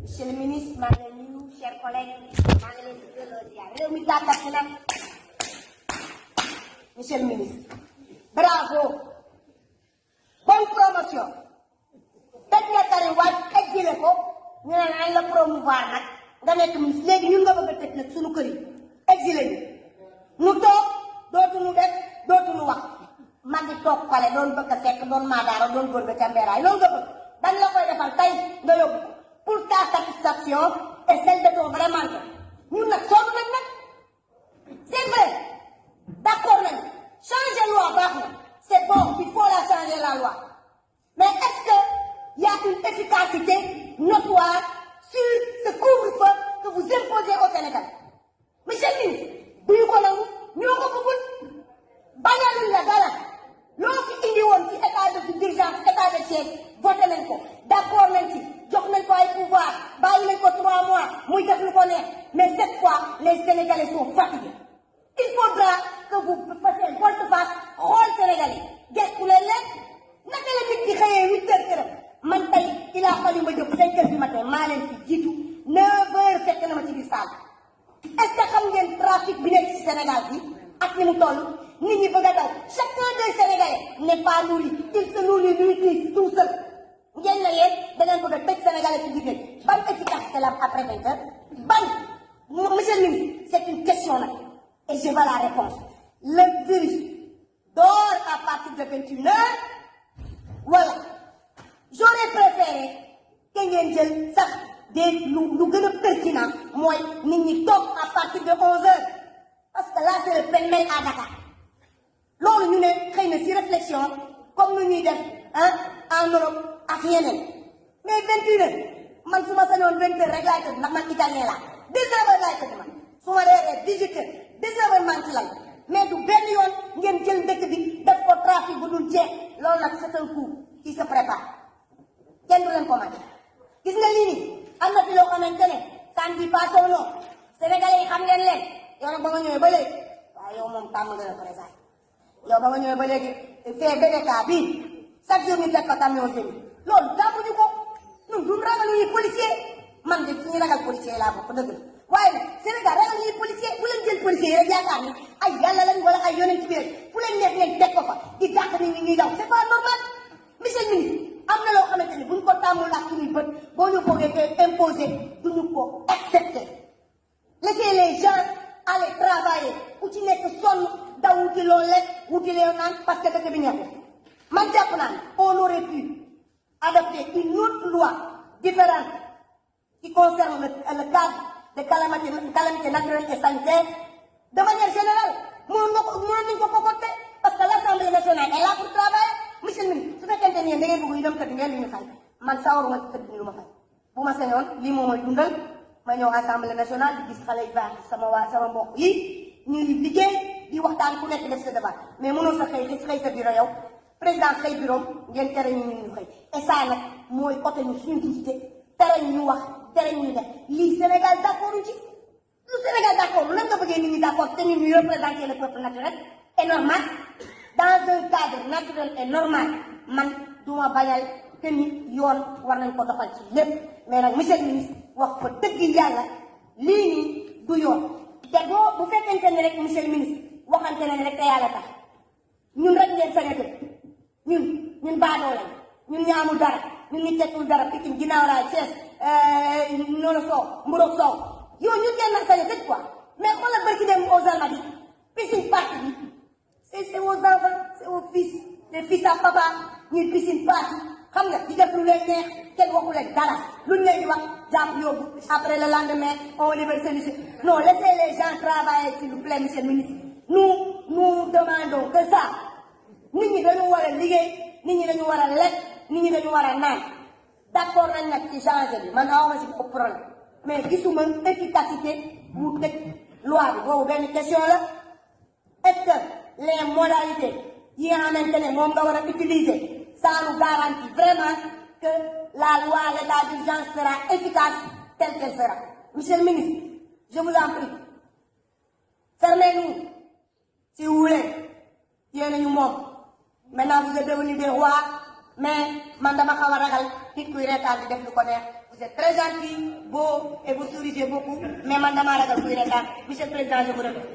Monsieur le ministre maa ngi leen di nuyu chers collègues maa ngi leen di delloo ziar réew mi tàggat nag monsieur le ministre bravo bonne promotion tëj nga Karim Wade exilé ko ñu ne nañ la promouvoir nag nga nekk ministre léegi ñun nga bëgg a tëj nag suñu kër yi exilé ñu nu toog dootuñu def dootuñu wax man di toog pale doon bëgg a fekk doon maadaara doon góor ba ca mbeeraay loolu nga bëgg dañ la koy defal tey nga yóbbu ko pour ta satisfaction et celle de ton vrai mentor ñun nag sonn nañ nag c'est vrai d'accord nañ changer loi baax na c'est bon il faut la changer la loi mais est-ce que y a une efficacité notoire sur ce couvre-feu que vous imposez au Sénégal monsieur le ministre duñu ko nangu ñoo ko bëggul bañaluñ la dara loo fi indi woon ci état d'urgence état de siège voté nañ ko d'accord nañ ci jox nañ ko ay pouvoir bàyyi nañ ko 3 mois muy def lu ko neex mais cette fois les Sénégalais sont fatigués il faudra que vous fassiez volte-face xool Sénégalais gestu leen leen naka la nit di xëyee 8 heures këram man tey il a fallu ma jóg 5 heures du matin maa leen fi jiitu 9 heures fekk na ma ci biir salle est-ce que xam ngeen trafic bi nekk ci Sénégal bi ak ni mu toll nit ñi bëgg a daw chacun des Sénégalais n'est pas nourri il se nourrit lui tout seul ngeen la yéen da ngeen bëgg a tëj Sénégalais ci liggéey ban efficacité la am après 20 heures ban monsieur le ministre c'est une question nag et je veux la réponse le virus dort à partir de 21 heures voilà j'aurais préféré que ngeen jël sax des lu gën a pertinent mooy nit ñi toog à partir de 11 heures parce que là c'est le pêle-mêle à Dakar loolu ñu ne xëy na ci réflexion comme nu ñuy def en Europe ak yeneen mais 21 heures man su ma sañoon 20 heures rek laay tëdd ndax man italien laa 19 heures laay tëdd man su ma reeree 18 heures 19 heures man ci lay mais du benn yoon ngeen jël dëkk bi def ko trafic bu dul jeex loolu nag c'est un coup qui se prépare kenn du leen ko mën gis nga lii nii am na fi loo xamante ne ça ne dit pas son nom Sénégalais yi xam ngeen leen yow nag ba nga ñëwee ba léegi waaye yow moom tàmm nga la président yow ba nga ñëwee ba léegi fee BDK bii chaque jour ñu teg ko camion semi loolu tàmmuñu ko ñun duñ ragal ñuy policier man de suñu ragal policier laa bokk dëgg la waaye nag Sénégal ragal ñuy policier bu leen jël policier yi rek yaakaar ni ay yàlla lañ wala ay yonent bi rek fu leen neex ngeen teg ko fa di dàq nit ñi ñuy daw c'est pas normal monsieur le ministre am na loo xamante ni buñ ko tàmmul ak suñuy bët boo ñu ko imposer duñu ko accepter laissez les gens aller travailler ku ci nekk sonn daw wuti loolu lekk wuti leen naan parce que dëkk bi ñor man jàpp naa ne on aurait pu adopter une autre loi différente qui concerne le cadre de calamité naturelle et sanitaire de manière générale mënoon nañu ko concocter parce que l'Assemblée nationale est là pour travailler monsieur le ministre su fekkente ne da ngeen bëgg ñu dem tëdd ngeen li ñu fay man sawaruma ci tëdd lu ma fay bu ma sañoon lii moom mooy dundal ma ñëw Assemblée nationale di gis xale yu baax sama mbokk yi ñuy liggéey di waxtaan ku nekk def sa débat mais mënoo sa xëy sa bureau yow président xëy bureau ngeen tere ñu xëy et ça nag mooy côté ñu suñu dignité tere ñu wax tere ñu def lii Sénégal d'accord ci lu Sénégal d'accord lan nga bëggee nit ñi d'accord te ñun ñu représenter le peuple naturel et normal dans un cadre naturel et normal man duma bañal que ni yoon war nañ ko doxal ci lépp mais nag monsieur le ministre wax fa dëgg yàlla lii nii du yoon te bu fekkente ne rek monsieur le ministre waxante ne rek te yàlla tax ñun rek ngeen sañ a tëj ñun baadoo lañ ñun ñaamul dara ñun ñu tekkul dara Pikine ginnaaw raay Thiès noonu soow mburoog soow yow ñun ngeen nag sañ a tëj quoi mais xoolal barki dem aux Almadies piscine party bi c'est aux enfants c'est aux fils les fils à papa ñuy piscine party xam nga di def lu leen neex kenn waxu leen dara luñ leen di wax jàpp yóbbu après le lendemain on libère celui-ci non laissez les gens travailler s'il vous plaît monsieur le ministre nous demandons que ça nit ñi dañu war a liggéey nit ñi dañu war a lekk nit ñi dañu war a naan d'accord nañ nag ci changer bi man awma ci ko problème mais gisuma efficacité bu tëj loi bi boobu benn question la est-ce que les modalités yi nga xamante ne moom nga war a utiliser ça nous garantit vraiment que la loi l'état d'urgence sera efficace telle qu'elle sera monsieur le ministre je vous en prie fermez-nous si vous voulez yéen a ñu moom maintenant vous êtes devenus des rois mais man dama xaw a ragal nit kuy reetaan di def lu ko neex vous êtes très gentil beau et vous souriez beaucoup mais man damaa ragal kuy retaan monsieur le président je vous remercie.